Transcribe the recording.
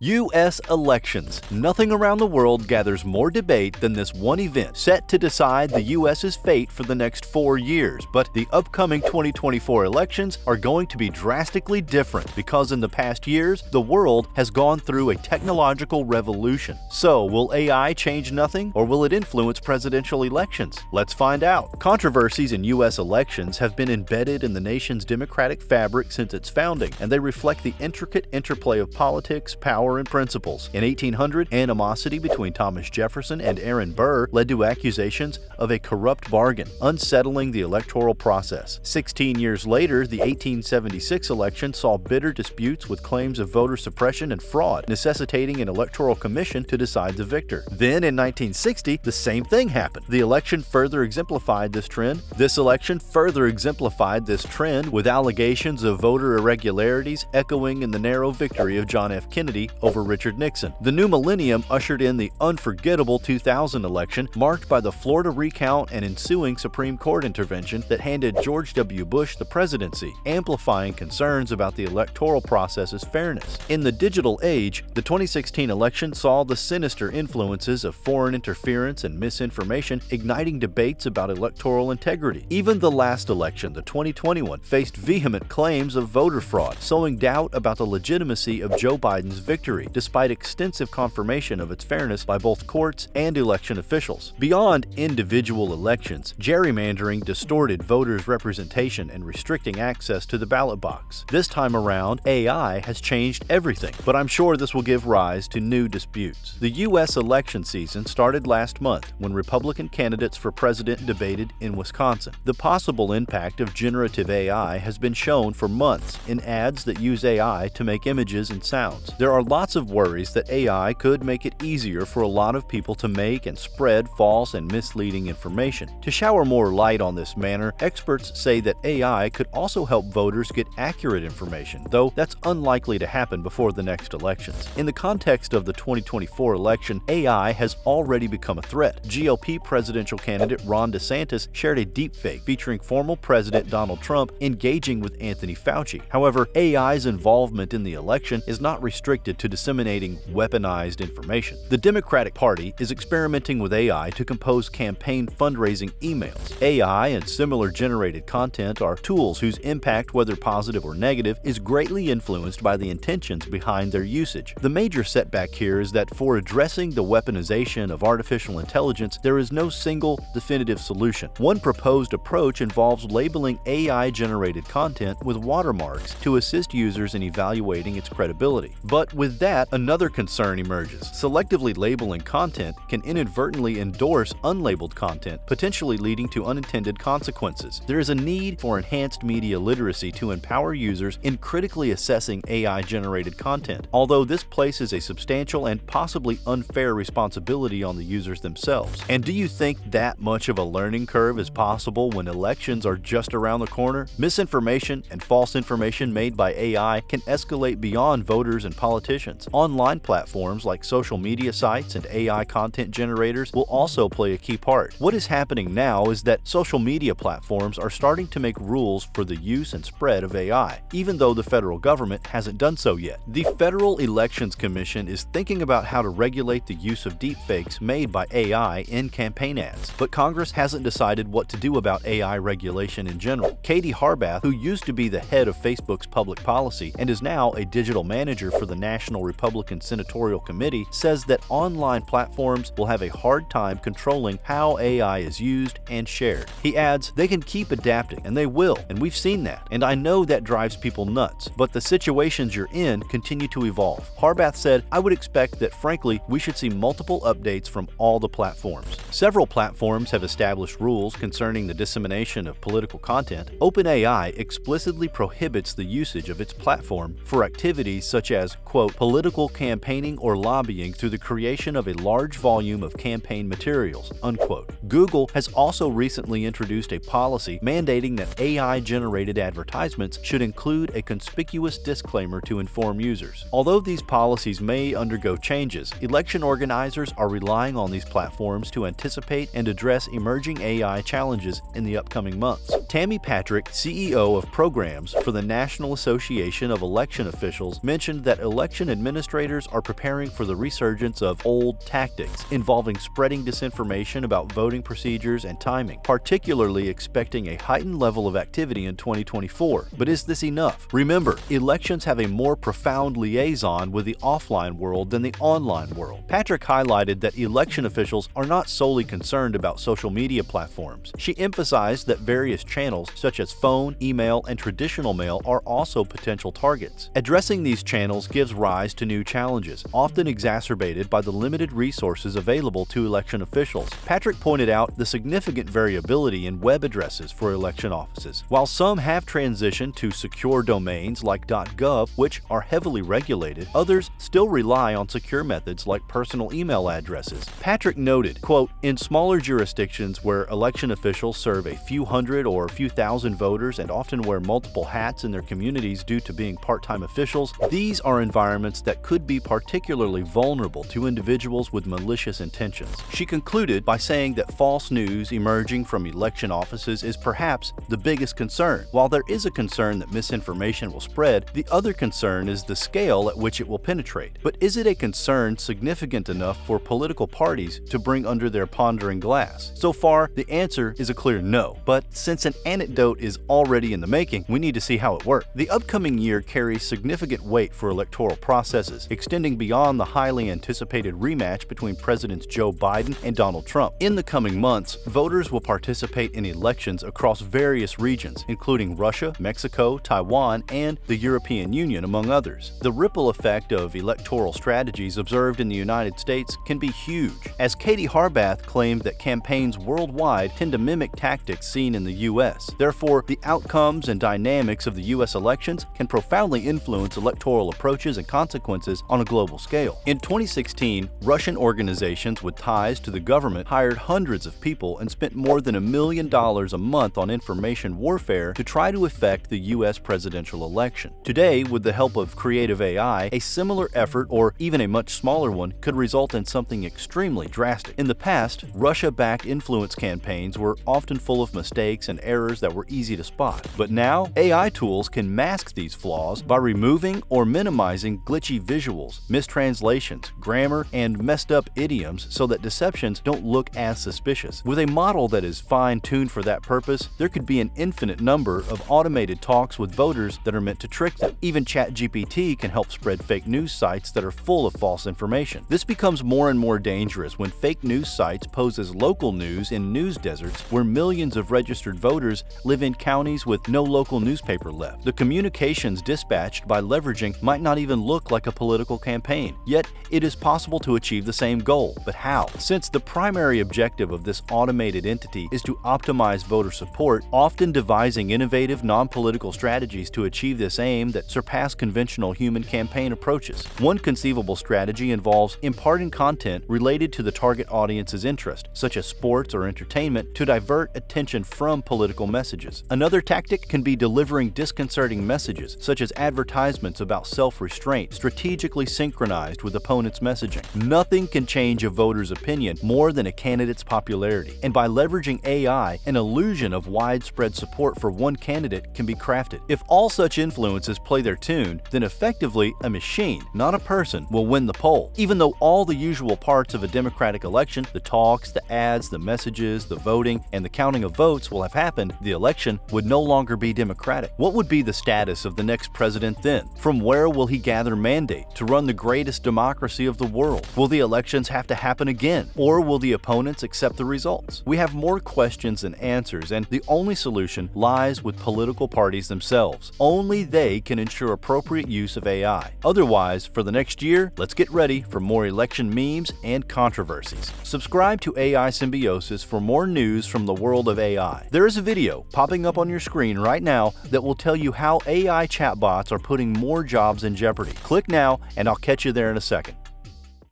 U.S. elections. Nothing around the world gathers more debate than this one event set to decide the U.S.'s fate for the next 4 years. But the upcoming 2024 elections are going to be drastically different because in the past years, the world has gone through a technological revolution. So, will AI change nothing, or will it influence presidential elections? Let's find out. Controversies in U.S. elections have been embedded in the nation's democratic fabric since its founding, and they reflect the intricate interplay of politics, power, and principles. In 1800, animosity between Thomas Jefferson and Aaron Burr led to accusations of a corrupt bargain, unsettling the electoral process. 16 years later, the 1876 election saw bitter disputes with claims of voter suppression and fraud, necessitating an Electoral Commission to decide the victor. Then, in 1960, the same thing happened. The election further exemplified this trend. This election further exemplified this trend with allegations of voter irregularities echoing in the narrow victory of John F. Kennedy over Richard Nixon. The new millennium ushered in the unforgettable 2000 election, marked by the Florida recount and ensuing Supreme Court intervention that handed George W. Bush the presidency, amplifying concerns about the electoral process's fairness. In the digital age, the 2016 election saw the sinister influences of foreign interference and misinformation igniting debates about electoral integrity. Even the last election, the 2021, faced vehement claims of voter fraud, sowing doubt about the legitimacy of Joe Biden's victory, despite extensive confirmation of its fairness by both courts and election officials. Beyond individual elections, gerrymandering distorted voters' representation and restricting access to the ballot box. This time around, AI has changed everything, but I'm sure this will give rise to new disputes. The U.S. election season started last month when Republican candidates for president debated in Wisconsin. The possible impact of generative AI has been shown for months in ads that use AI to make images and sounds. There are lots of worries that AI could make it easier for a lot of people to make and spread false and misleading information. To shower more light on this matter, experts say that AI could also help voters get accurate information, though that's unlikely to happen before the next elections. In the context of the 2024 election, AI has already become a threat. GOP presidential candidate Ron DeSantis shared a deepfake featuring former President Donald Trump engaging with Anthony Fauci. However, AI's involvement in the election is not restricted to disseminating weaponized information. The Democratic Party is experimenting with AI to compose campaign fundraising emails. AI and similar generated content are tools whose impact, whether positive or negative, is greatly influenced by the intentions behind their usage. The major setback here is that for addressing the weaponization of artificial intelligence, there is no single definitive solution. One proposed approach involves labeling AI-generated content with watermarks to assist users in evaluating its credibility. But with that, another concern emerges. Selectively labeling content can inadvertently endorse unlabeled content, potentially leading to unintended consequences. There is a need for enhanced media literacy to empower users in critically assessing AI-generated content, although this places a substantial and possibly unfair responsibility on the users themselves. And do you think that much of a learning curve is possible when elections are just around the corner? Misinformation and false information made by AI can escalate beyond voters and politicians. Online platforms like social media sites and AI content generators will also play a key part. What is happening now is that social media platforms are starting to make rules for the use and spread of AI, even though the federal government hasn't done so yet. The Federal Elections Commission is thinking about how to regulate the use of deepfakes made by AI in campaign ads, but Congress hasn't decided what to do about AI regulation in general. Katie Harbath, who used to be the head of Facebook's public policy and is now a digital manager for the National Republican Senatorial Committee, says that online platforms will have a hard time controlling how AI is used and shared. He adds, "They can keep adapting, and they will, and we've seen that, and I know that drives people nuts, but the situations you're in continue to evolve." Harbath said, "I would expect that, frankly, we should see multiple updates from all the platforms." Several platforms have established rules concerning the dissemination of political content. OpenAI explicitly prohibits the usage of its platform for activities such as, quote, political campaigning or lobbying through the creation of a large volume of campaign materials, unquote. Google has also recently introduced a policy mandating that AI-generated advertisements should include a conspicuous disclaimer to inform users. Although these policies may undergo changes, election organizers are relying on these platforms to anticipate and address emerging AI challenges in the upcoming months. Tammy Patrick, CEO of programs for the National Association of Election Officials, mentioned that election administrators are preparing for the resurgence of old tactics involving spreading disinformation about voting procedures and timing, particularly expecting a heightened level of activity in 2024. But is this enough? Remember, elections have a more profound liaison with the offline world than the online world. Patrick highlighted that election officials are not solely concerned about social media platforms. She emphasized that various channels, such as phone, email, and traditional mail, are also potential targets. Addressing these channels gives rise to new challenges, often exacerbated by the limited resources available to election officials. Patrick pointed out the significant variability in web addresses for election offices. While some have transitioned to secure domains like .gov, which are heavily regulated, others still rely on secure methods like personal email addresses. Patrick noted, quote, "In smaller jurisdictions where election officials serve a few hundred or few thousand voters and often wear multiple hats in their communities due to being part-time officials, these are environments that could be particularly vulnerable to individuals with malicious intentions." She concluded by saying that false news emerging from election offices is perhaps the biggest concern. While there is a concern that misinformation will spread, the other concern is the scale at which it will penetrate. But is it a concern significant enough for political parties to bring under their pondering glass? So far, the answer is a clear no. But since an anecdote is already in the making, we need to see how it works. The upcoming year carries significant weight for electoral processes, extending beyond the highly anticipated rematch between Presidents Joe Biden and Donald Trump. In the coming months, voters will participate in elections across various regions, including Russia, Mexico, Taiwan, and the European Union, among others. The ripple effect of electoral strategies observed in the United States can be huge, as Katie Harbath claimed that campaigns worldwide tend to mimic tactics seen in the U.S. Therefore, the outcomes and dynamics of the U.S. elections can profoundly influence electoral approaches and consequences on a global scale. In 2016, Russian organizations with ties to the government hired hundreds of people and spent more than $1 million a month on information warfare to try to affect the U.S. presidential election. Today, with the help of creative AI, a similar effort, or even a much smaller one, could result in something extremely drastic. In the past, Russia-backed influence campaigns were often full of mistakes and errors that were easy to spot. But now, AI tools can mask these flaws by removing or minimizing glitchy visuals, mistranslations, grammar, and messed up idioms so that deceptions don't look as suspicious. With a model that is fine-tuned for that purpose, there could be an infinite number of automated talks with voters that are meant to trick them. Even ChatGPT can help spread fake news sites that are full of false information. This becomes more and more dangerous when fake news sites pose as local news in news deserts where millions of registered voters live in counties with no local newspaper left. The communications dispatched by leveraging might not even look like a political campaign, yet it is possible to achieve the same goal. But how? Since the primary objective of this automated entity is to optimize voter support, often devising innovative non-political strategies to achieve this aim that surpass conventional human campaign approaches. One conceivable strategy involves imparting content related to the target audience's interest, such as sports or entertainment, to divert attention from political messages. Another tactic can be delivering disconcerting messages, such as advertisements about self-restraint, strategically synchronized with opponents' messaging. Nothing can change a voter's opinion more than a candidate's popularity, and by leveraging AI, an illusion of widespread support for one candidate can be crafted. If all such influences play their tune, then effectively a machine, not a person, will win the poll. Even though all the usual parts of a democratic election, the talks, the ads, the messages, the voting, and the counting of votes will have happened, the election would no longer be democratic. What would be the status of the next president then? From where will he gather mandate to run the greatest democracy of the world? Will the elections have to happen again, or will the opponents accept the results? We have more questions than answers, and the only solution lies with political parties themselves. Only they can ensure appropriate use of AI. Otherwise, for the next year, let's get ready for more election memes and controversies. Subscribe to AI Symbiosis for more news from the world of AI. There is a video popping up on your screen right now that will tell you how AI chatbots are putting more jobs in jeopardy. Click now, and I'll catch you there in a second.